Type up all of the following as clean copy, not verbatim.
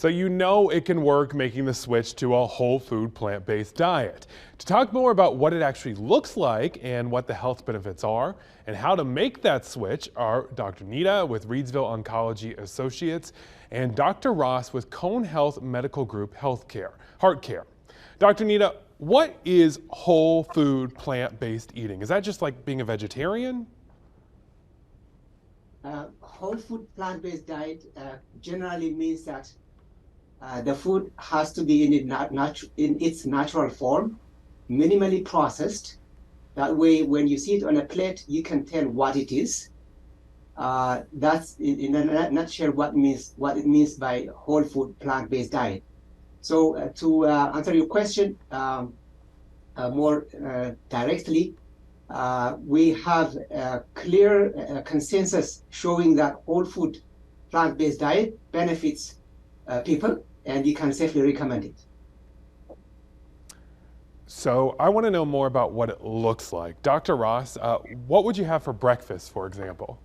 So you know it can work making the switch to a whole food plant-based diet. To talk more about what it actually looks like and what the health benefits are and how to make that switch are Dr. Nita with Reidsville Oncology Associates and Dr. Ross with Cone Health Medical Group Heart Care. Dr. Nita, what is whole food plant-based eating? Is that just like being a vegetarian? Whole food plant-based diet generally means that the food has to be in its natural form, minimally processed. That way, when you see it on a plate, you can tell what it is. That's in a nutshell what it means by whole food plant-based diet. So to answer your question more directly, we have a clear consensus showing that whole food plant-based diet benefits people, and you can safely recommend it. So I want to know more about what it looks like. Dr. Ross, what would you have for breakfast, for example?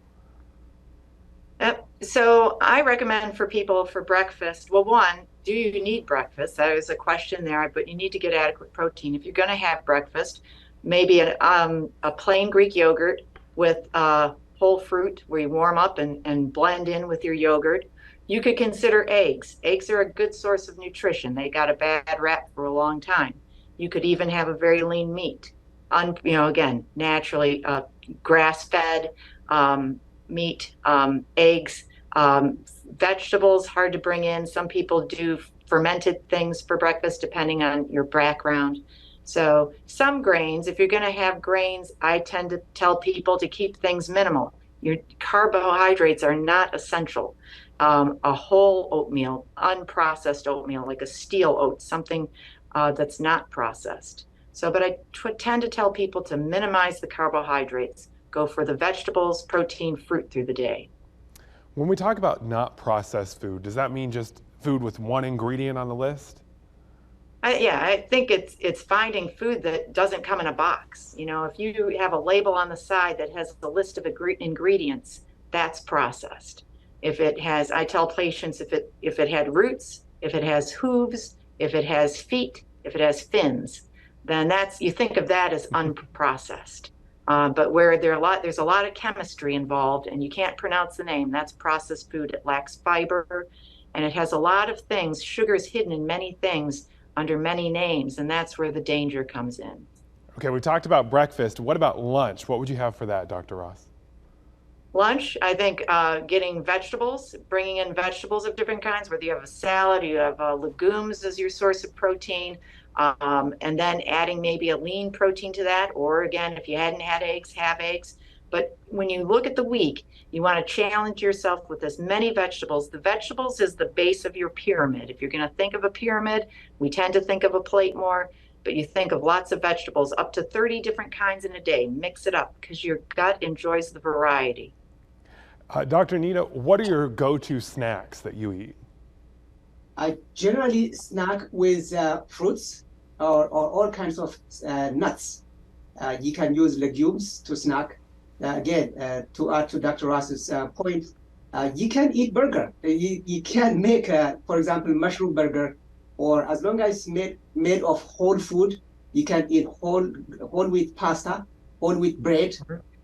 So I recommend for people for breakfast, well, one, do you need breakfast? That is a question there, but you need to get adequate protein. If you're going to have breakfast, maybe a plain Greek yogurt with whole fruit where you warm up and blend in with your yogurt. You could consider eggs. Eggs are a good source of nutrition. They got a bad rap for a long time. You could even have a very lean meat. Again, naturally grass-fed meat, eggs, vegetables, hard to bring in. Some people do fermented things for breakfast depending on your background. So some grains, if you're going to have grains, I tend to tell people to keep things minimal. Your carbohydrates are not essential. A whole oatmeal, unprocessed oatmeal, like a steel oat, something that's not processed. But I tend to tell people to minimize the carbohydrates. Go for the vegetables, protein, fruit through the day. When we talk about not processed food, does that mean just food with one ingredient on the list? I think it's finding food that doesn't come in a box. If you have a label on the side that has the list of ingredients, that's processed. If it has, I tell patients if it had roots, if it has hooves, if it has feet, if it has fins, then you think of that as unprocessed. But where there's a lot of chemistry involved and you can't pronounce the name, that's processed food. It lacks fiber and it has a lot of things. Sugar is hidden in many things under many names, and that's where the danger comes in. Okay, we talked about breakfast. What about lunch? What would you have for that, Dr. Ross? Lunch, I think getting vegetables, bringing in vegetables of different kinds, whether you have a salad, you have legumes as your source of protein, and then adding maybe a lean protein to that, or again, if you hadn't had eggs, have eggs. But when you look at the week, you want to challenge yourself with as many vegetables. The vegetables is the base of your pyramid. If you're going to think of a pyramid, we tend to think of a plate more, but you think of lots of vegetables, up to 30 different kinds in a day. Mix it up because your gut enjoys the variety. Dr. Nita, what are your go-to snacks that you eat? I generally snack with fruits or all kinds of nuts. You can use legumes to snack. Again, to add to Dr. Ross's point, you can eat burger. You can make, for example, mushroom burger, or as long as it's made of whole food, you can eat whole wheat pasta, whole wheat bread.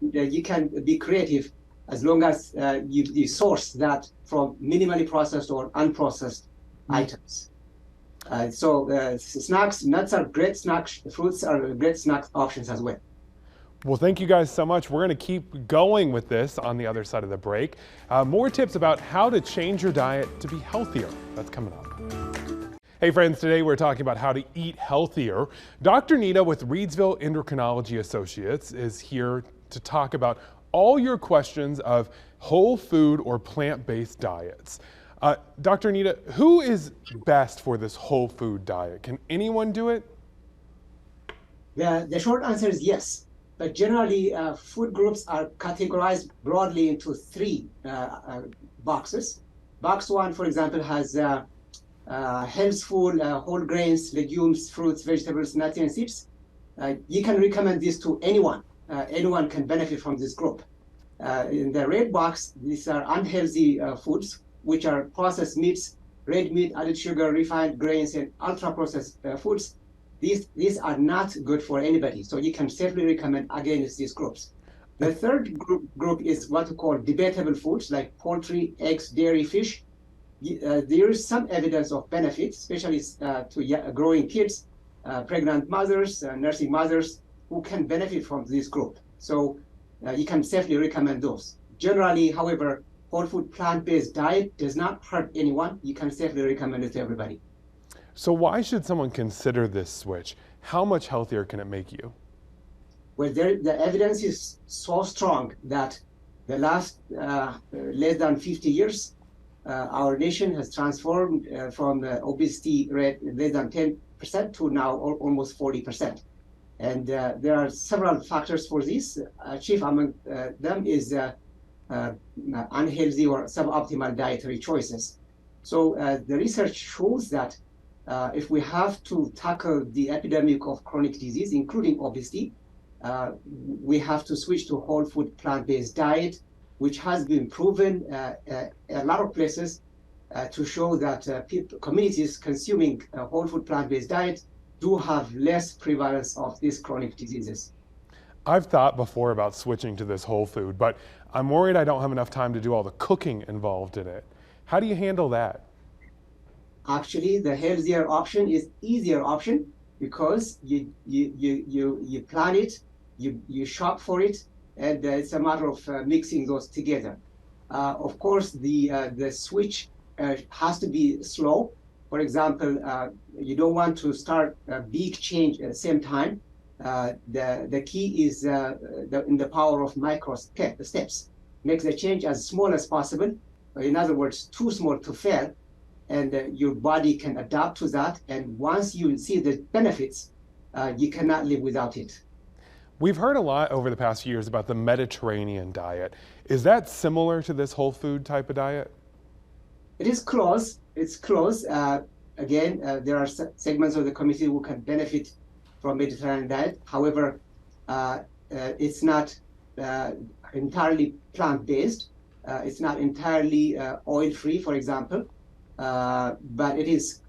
You can be creative as long as you source that from minimally processed or unprocessed items. Snacks, nuts are great snacks, fruits are great snack options as well. Well, thank you guys so much. We're going to keep going with this on the other side of the break. More tips about how to change your diet to be healthier. That's coming up. Hey friends, today we're talking about how to eat healthier. Dr. Nita with Reidsville Endocrinology Associates is here to talk about all your questions of whole food or plant-based diets. Dr. Nita, who is best for this whole food diet? Can anyone do it? The short answer is yes. But generally, food groups are categorized broadly into three boxes. Box one, for example, has healthful whole grains, legumes, fruits, vegetables, nuts, and seeds. You can recommend this to anyone. Anyone can benefit from this group. In the red box, these are unhealthy foods, which are processed meats, red meat, added sugar, refined grains, and ultra-processed foods, these are not good for anybody. So you can safely recommend against these groups. The third group is what we call debatable foods like poultry, eggs, dairy, fish. There is some evidence of benefits, especially to growing kids, pregnant mothers, nursing mothers who can benefit from this group. So you can safely recommend those. Generally, however, whole food plant-based diet does not hurt anyone. You can safely recommend it to everybody. So why should someone consider this switch? How much healthier can it make you? Well, the evidence is so strong that the last less than 50 years, our nation has transformed from obesity rate less than 10% to now almost 40%. And there are several factors for this. Chief among them is unhealthy or suboptimal dietary choices. So the research shows that if we have to tackle the epidemic of chronic disease, including obesity, we have to switch to whole food plant-based diet, which has been proven a lot of places to show that communities consuming whole food plant-based diet do have less prevalence of these chronic diseases. I've thought before about switching to this whole food, but I'm worried I don't have enough time to do all the cooking involved in it. How do you handle that? Actually, the healthier option is easier option because you plan it, you shop for it, and it's a matter of mixing those together. Of course, the switch has to be slow. For example, you don't want to start a big change at the same time. The key is in the power of micro steps. Make the change as small as possible. In other words, too small to fail, and your body can adapt to that. And once you see the benefits, you cannot live without it. We've heard a lot over the past few years about the Mediterranean diet. Is that similar to this whole food type of diet? It is close. It's close. Again, there are segments of the community who can benefit from Mediterranean diet. However, it's not entirely plant-based. It's not entirely oil-free, for example, but it is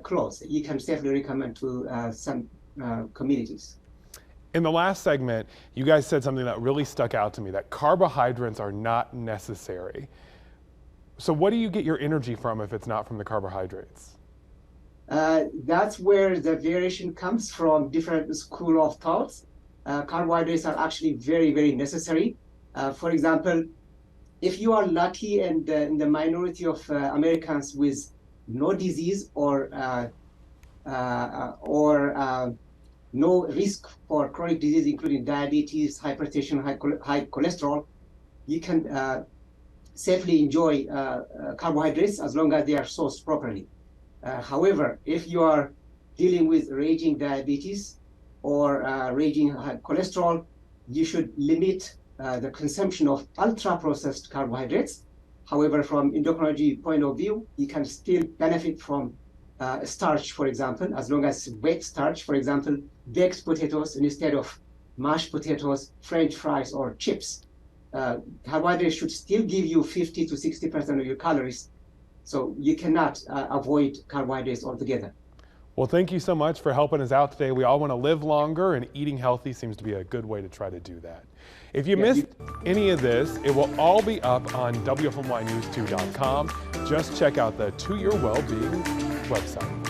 close. You can safely recommend to some communities. In the last segment, you guys said something that really stuck out to me, that carbohydrates are not necessary. So what do you get your energy from if it's not from the carbohydrates? That's where the variation comes from different school of thoughts. Carbohydrates are actually very, very necessary. For example, if you are lucky and in the minority of Americans with no disease or no risk for chronic disease, including diabetes, hypertension, high cholesterol, you can safely enjoy carbohydrates as long as they are sourced properly. However, if you are dealing with raging diabetes or raging high cholesterol, you should limit the consumption of ultra-processed carbohydrates. However, from endocrinology point of view, you can still benefit from starch, for example, as long as wet starch, for example, baked potatoes instead of mashed potatoes, French fries, or chips. Carbohydrates should still give you 50 to 60% of your calories. So you cannot avoid carbohydrates altogether. Well, thank you so much for helping us out today. We all want to live longer, and eating healthy seems to be a good way to try to do that. If you missed any of this, it will all be up on WFMYnews2.com. Just check out the To Your Wellbeing website.